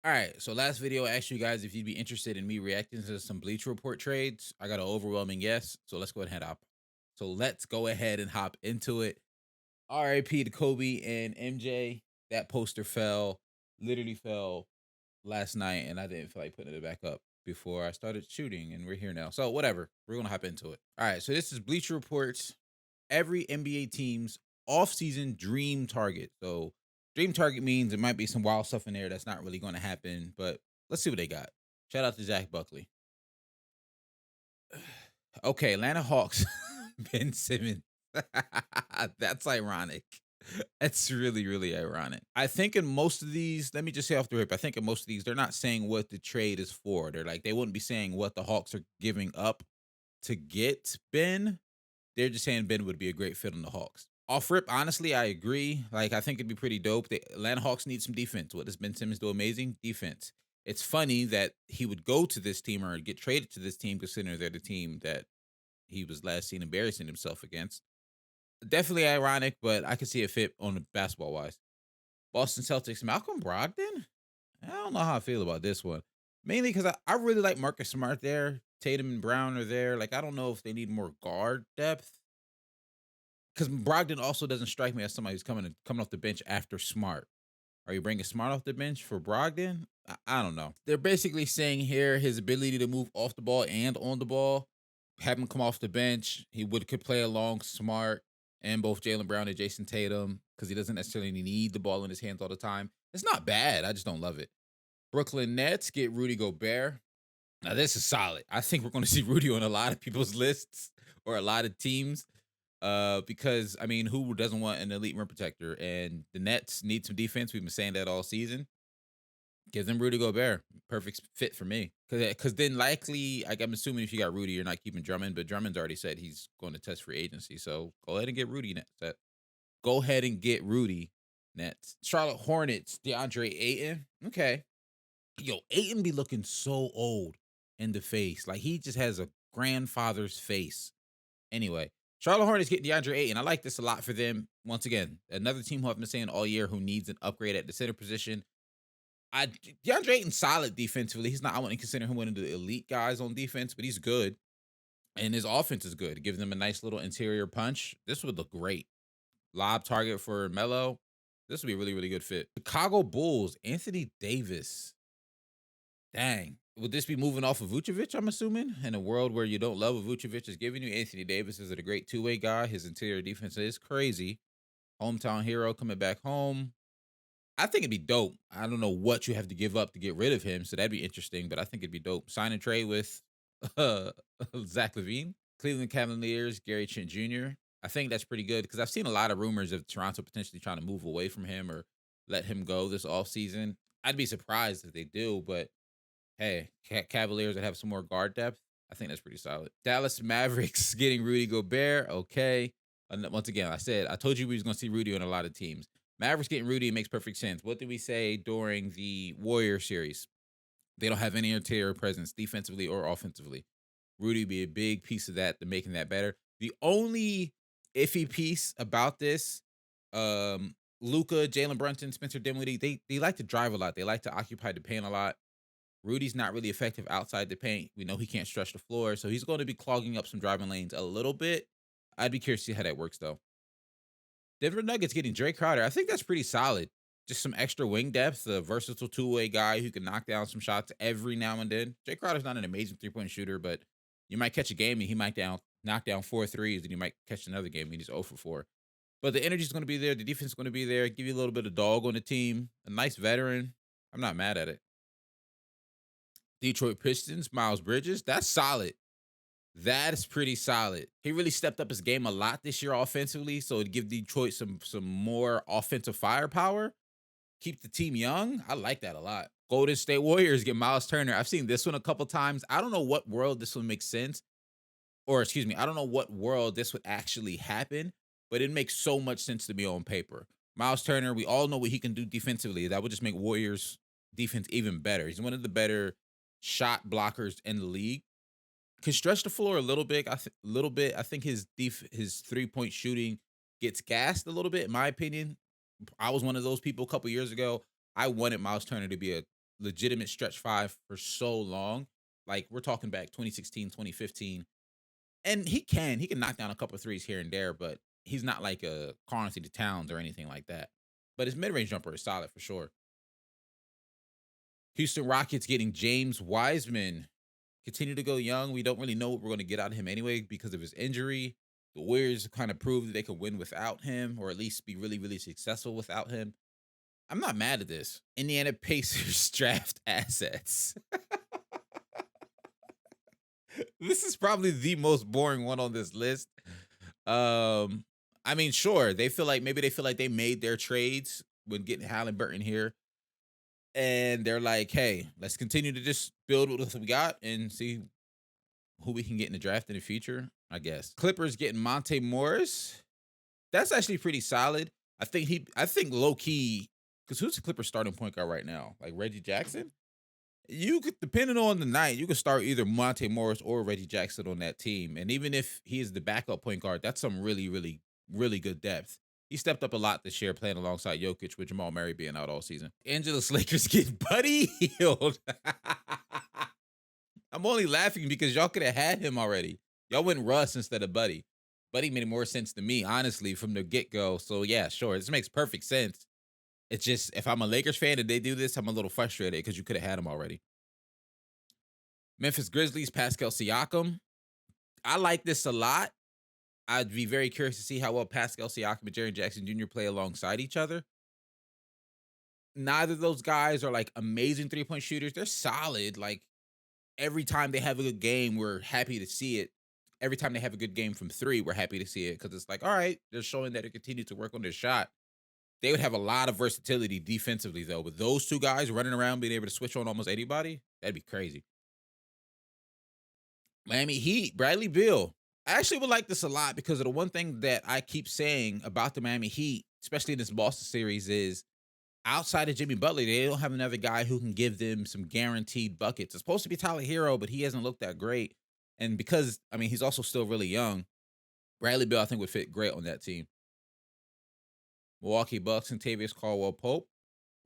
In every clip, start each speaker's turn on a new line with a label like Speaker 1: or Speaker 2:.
Speaker 1: All right, so last video I asked you guys if you'd be interested in me reacting to some Bleacher Report trades. I got an overwhelming yes, so let's go ahead and hop. So let's go ahead and hop into it. RIP to Kobe and MJ. That poster literally fell last night, and I didn't feel like putting it back up before I started shooting, and we're here now. So whatever, we're gonna hop into it. All right, so this is Bleacher Reports. Every NBA team's off-season dream target. So dream target means it might be some wild stuff in there that's not really going to happen, but let's see what they got. Shout out to Zach Buckley. Okay, Atlanta Hawks, Ben Simmons. That's ironic. That's really, really ironic. I think in most of these, let me just say off the rip, I think in most of these, they're not saying what the trade is for. They're like, they wouldn't be saying what the Hawks are giving up to get Ben. They're just saying Ben would be a great fit on the Hawks. Off rip, honestly, I agree. Like, I think it'd be pretty dope. The Atlanta Hawks need some defense. What does Ben Simmons do? Amazing defense. It's funny that he would go to this team or get traded to this team, considering they're the team that he was last seen embarrassing himself against. Definitely ironic, but I can see it fit on the basketball wise. Boston Celtics, Malcolm Brogdon. I don't know how I feel about this one. Mainly because I really like Marcus Smart there. Tatum and Brown are there. Like, I don't know if they need more guard depth. Because Brogdon also doesn't strike me as somebody who's coming off the bench after Smart. Are you bringing Smart off the bench for Brogdon? I don't know. They're basically saying here his ability to move off the ball and on the ball, have him come off the bench. He could play along Smart and both Jalen Brown and Jason Tatum because he doesn't necessarily need the ball in his hands all the time. It's not bad. I just don't love it. Brooklyn Nets get Rudy Gobert. Now this is solid. I think we're going to see Rudy on a lot of people's lists or a lot of teams. Because I mean, who doesn't want an elite rim protector? And the Nets need some defense. We've been saying that all season. Give them Rudy Gobert. Perfect fit for me. Because then likely, like, I'm assuming if you got Rudy, you're not keeping Drummond, but Drummond's already said he's going to test free agency. So go ahead and get Rudy Nets. Go ahead and get Rudy Nets. Charlotte Hornets, DeAndre Ayton. Okay. Yo, Ayton be looking so old in the face. Like, he just has a grandfather's face. Anyway, Charlotte Hornets get DeAndre Ayton. I like this a lot for them. Once again, another team who I've been saying all year who needs an upgrade at the center position. DeAndre Ayton's solid defensively. He's not, I wouldn't consider him one of the elite guys on defense, but he's good. And his offense is good. It gives them a nice little interior punch. This would look great. Lob target for Melo. This would be a really, really good fit. Chicago Bulls, Anthony Davis. Dang. Would this be moving off of Vucevic, I'm assuming? In a world where you don't love what Vucevic is giving you, Anthony Davis is a great two-way guy. His interior defense is crazy. Hometown hero coming back home. I think it'd be dope. I don't know what you have to give up to get rid of him, so that'd be interesting, but I think it'd be dope. Sign and trade with uh, Zach Levine. Cleveland Cavaliers, Gary Trent Jr. I think that's pretty good because I've seen a lot of rumors of Toronto potentially trying to move away from him or let him go this offseason. I'd be surprised if they do, but hey, Cavaliers that have some more guard depth. I think that's pretty solid. Dallas Mavericks getting Rudy Gobert. Okay. And once again, I told you we was going to see Rudy on a lot of teams. Mavericks getting Rudy makes perfect sense. What did we say during the Warrior series? They don't have any interior presence defensively or offensively. Rudy would be a big piece of that to making that better. The only iffy piece about this, Luka, Jalen Brunson, Spencer Dinwiddie, they like to drive a lot. They like to occupy the paint a lot. Rudy's not really effective outside the paint. We know he can't stretch the floor, so he's going to be clogging up some driving lanes a little bit. I'd be curious to see how that works, though. Denver Nuggets getting Dre Crowder. I think that's pretty solid. Just some extra wing depth, a versatile two-way guy who can knock down some shots every now and then. Jay Crowder's not an amazing three-point shooter, but you might catch a game and he might knock down 4 threes, and you might catch another game and he's 0 for 4. But the energy's going to be there. The defense is going to be there. Give you a little bit of dog on the team. A nice veteran. I'm not mad at it. Detroit Pistons, Miles Bridges. That's solid. That is pretty solid. He really stepped up his game a lot this year offensively, so it'd give Detroit some more offensive firepower. Keep the team young. I like that a lot. Golden State Warriors get Miles Turner. I've seen this one a couple times. I don't know what world this one makes sense, or excuse me, I don't know what world this would actually happen, but it makes so much sense to me on paper. Miles Turner, we all know what he can do defensively. That would just make Warriors defense even better. He's one of the better shot blockers in the league. Can stretch the floor a little bit. Little bit. I think his 3-point shooting gets gassed a little bit, in my opinion. I was one of those people a couple years ago. I wanted Miles Turner to be a legitimate stretch five for so long. Like we're talking back 2016, 2015. And he can knock down a couple of threes here and there, but he's not like a Karl-Anthony Towns or anything like that. But his mid-range jumper is solid for sure. Houston Rockets getting James Wiseman. Continue to go young. We don't really know what we're going to get out of him anyway because of his injury. The Warriors kind of proved that they could win without him, or at least be really, really successful without him. I'm not mad at this. Indiana Pacers draft assets. This is probably the most boring one on this list. I mean, sure, they feel like they made their trades when getting Halliburton here. And they're like, hey, let's continue to just build with what we got and see who we can get in the draft in the future, I guess. Clippers getting Monte Morris. That's actually pretty solid. I think low key, because who's the Clippers starting point guard right now? Like Reggie Jackson? You could, depending on the night, you could start either Monte Morris or Reggie Jackson on that team. And even if he is the backup point guard, that's some really, really, really good depth. He stepped up a lot this year playing alongside Jokic with Jamal Murray being out all season. Angeles Lakers get Buddy Hield. I'm only laughing because y'all could have had him already. Y'all went Russ instead of Buddy. Buddy made more sense to me, honestly, from the get-go. So yeah, sure. This makes perfect sense. It's just if I'm a Lakers fan and they do this, I'm a little frustrated because you could have had him already. Memphis Grizzlies, Pascal Siakam. I like this a lot. I'd be very curious to see how well Pascal Siakam and Jaren Jackson Jr. play alongside each other. Neither of those guys are like amazing three-point shooters. They're solid. Like every time they have a good game, we're happy to see it. Every time they have a good game from three, we're happy to see it because it's like, all right, they're showing that they continue to work on their shot. They would have a lot of versatility defensively, though. With those two guys running around, being able to switch on almost anybody, that'd be crazy. Miami Heat, Bradley Beal. I actually would like this a lot because of the one thing that I keep saying about the Miami Heat, especially in this Boston series, is outside of Jimmy Butler, they don't have another guy who can give them some guaranteed buckets. It's supposed to be Tyler Hero, but he hasn't looked that great. And because, I mean, he's also still really young, Bradley Beal, I think, would fit great on that team. Milwaukee Bucks and Tavius Caldwell Pope.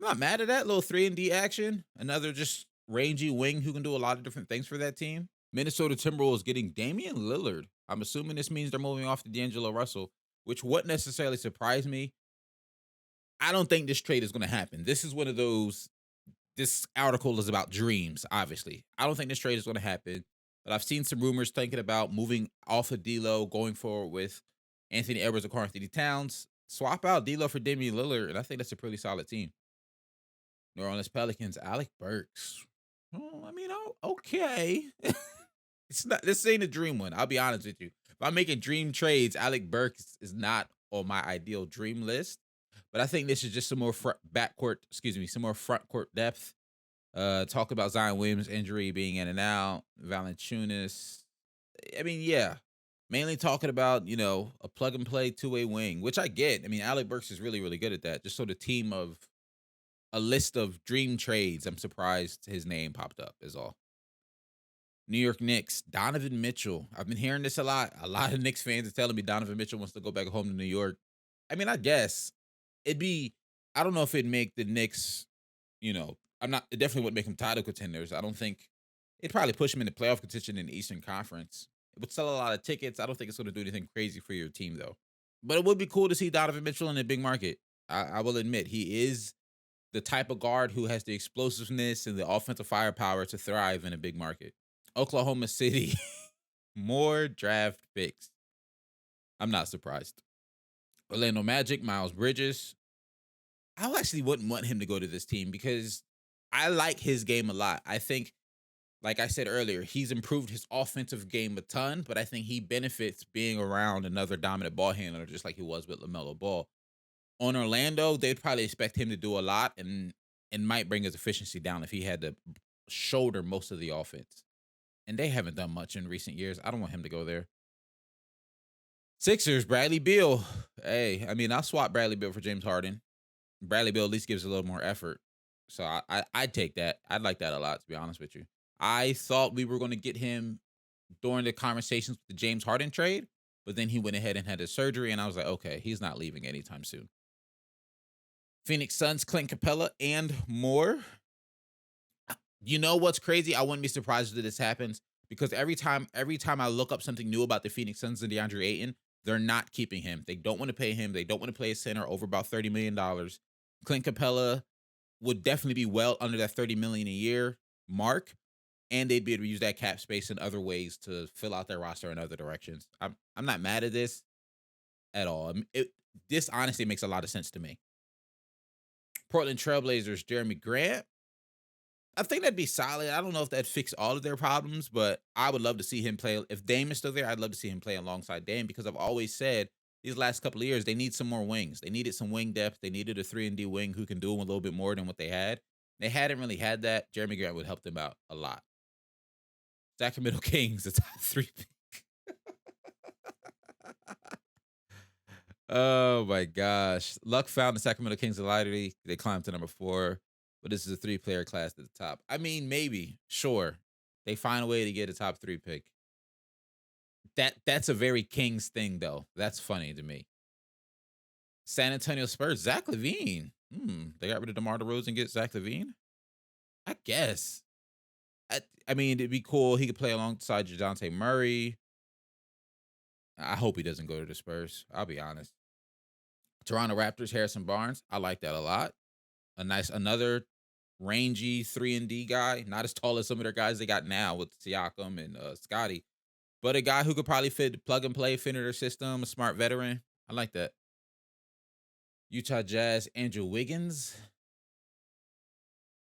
Speaker 1: I'm not mad at that little 3-and-D action. Another just rangy wing who can do a lot of different things for that team. Minnesota Timberwolves getting Damian Lillard. I'm assuming this means they're moving off to D'Angelo Russell, which wouldn't necessarily surprise me. I don't think this trade is going to happen. This is one of those, this article is about dreams, obviously. I don't think this trade is going to happen, but I've seen some rumors thinking about moving off of D'Lo, going forward with Anthony Edwards or Karl-Anthony Towns. Swap out D'Lo for Damian Lillard, and I think that's a pretty solid team. New Orleans Pelicans, Alec Burks. Oh, I mean, okay. It's not. This ain't a dream one. I'll be honest with you. If I'm making dream trades, Alec Burks is not on my ideal dream list. But I think this is just some more some more front court depth. Talk about Zion Williams' injury being in and out, Valanciunas. I mean, yeah. Mainly talking about, a plug and play two-way wing, which I get. I mean, Alec Burks is really, really good at that. Just so the team of a list of dream trades, I'm surprised his name popped up is all. New York Knicks, Donovan Mitchell. I've been hearing this a lot. A lot of Knicks fans are telling me Donovan Mitchell wants to go back home to New York. I mean, I guess I don't know if it'd make the Knicks, it definitely wouldn't make them title contenders. I don't think it'd probably push them into playoff contention in the Eastern Conference. It would sell a lot of tickets. I don't think it's going to do anything crazy for your team, though. But it would be cool to see Donovan Mitchell in a big market. I will admit, he is the type of guard who has the explosiveness and the offensive firepower to thrive in a big market. Oklahoma City, more draft picks. I'm not surprised. Orlando Magic, Miles Bridges. I actually wouldn't want him to go to this team because I like his game a lot. I think, like I said earlier, he's improved his offensive game a ton, but I think he benefits being around another dominant ball handler, just like he was with LaMelo Ball. On Orlando, they'd probably expect him to do a lot and might bring his efficiency down if he had to shoulder most of the offense. And they haven't done much in recent years. I don't want him to go there. Sixers, Bradley Beal. Hey, I mean, I'll swap Bradley Beal for James Harden. Bradley Beal at least gives a little more effort. So I'd take that. I'd like that a lot, to be honest with you. I thought we were going to get him during the conversations with the James Harden trade, but then he went ahead and had his surgery, and I was like, okay, he's not leaving anytime soon. Phoenix Suns, Clint Capella, and more. You know what's crazy? I wouldn't be surprised if this happens because every time I look up something new about the Phoenix Suns and DeAndre Ayton, they're not keeping him. They don't want to pay him. They don't want to play a center over about $30 million. Clint Capella would definitely be well under that 30 million a year mark, and they'd be able to use that cap space in other ways to fill out their roster in other directions. I'm not mad at this at all. This honestly makes a lot of sense to me. Portland Trailblazers, Jeremy Grant. I think that'd be solid. I don't know if that fix all of their problems, but I would love to see him play. If Dame is still there, I'd love to see him play alongside Dame because I've always said these last couple of years they need some more wings. They needed some wing depth. They needed a 3-and-D wing who can do them a little bit more than what they had. They hadn't really had that. Jeremy Grant would help them out a lot. Sacramento Kings, the top three pick. Oh my gosh. Luck found the Sacramento Kings a lottery. They climbed to number 4, but this is a 3-player class at the top. I mean, maybe, sure. They find a way to get a top 3 pick. That's a very Kings thing, though. That's funny to me. San Antonio Spurs, Zach LaVine. They got rid of DeMar DeRozan and get Zach LaVine? I guess. I mean, it'd be cool. He could play alongside Dejounte Murray. I hope he doesn't go to the Spurs. I'll be honest. Toronto Raptors, Harrison Barnes. I like that a lot. Another rangy 3-and-D guy. Not as tall as some of their guys they got now with Siakam and Scotty, but a guy who could probably plug and play, fit in their system, a smart veteran. I like that. Utah Jazz, Andrew Wiggins.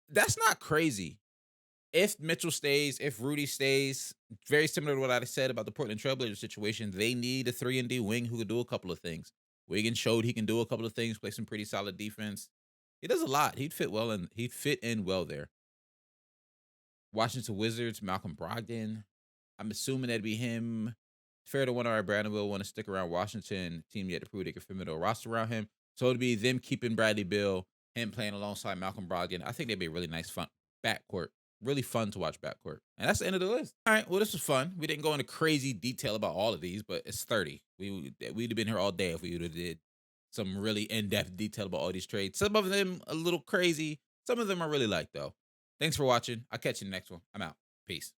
Speaker 1: That's not crazy. If Mitchell stays, if Rudy stays, very similar to what I said about the Portland Trailblazers situation, they need a 3-and-D wing who could do a couple of things. Wiggins showed he can do a couple of things, play some pretty solid defense. He does a lot. He'd fit in well there. Washington Wizards, Malcolm Brogdon. I'm assuming that'd be him. Fair to one, our Brandon will want to stick around Washington. Team yet to prove they can fit a roster around him. So it'd be them keeping Bradley Beal, him playing alongside Malcolm Brogdon. I think they'd be a really nice fun backcourt. Really fun to watch backcourt. And that's the end of the list. All right. Well, this was fun. We didn't go into crazy detail about all of these, but it's 30. We'd have been here all day if we would have did some really in-depth detail about all these trades. Some of them a little crazy. Some of them I really like though. Thanks for watching. I'll catch you in the next one. I'm out. Peace.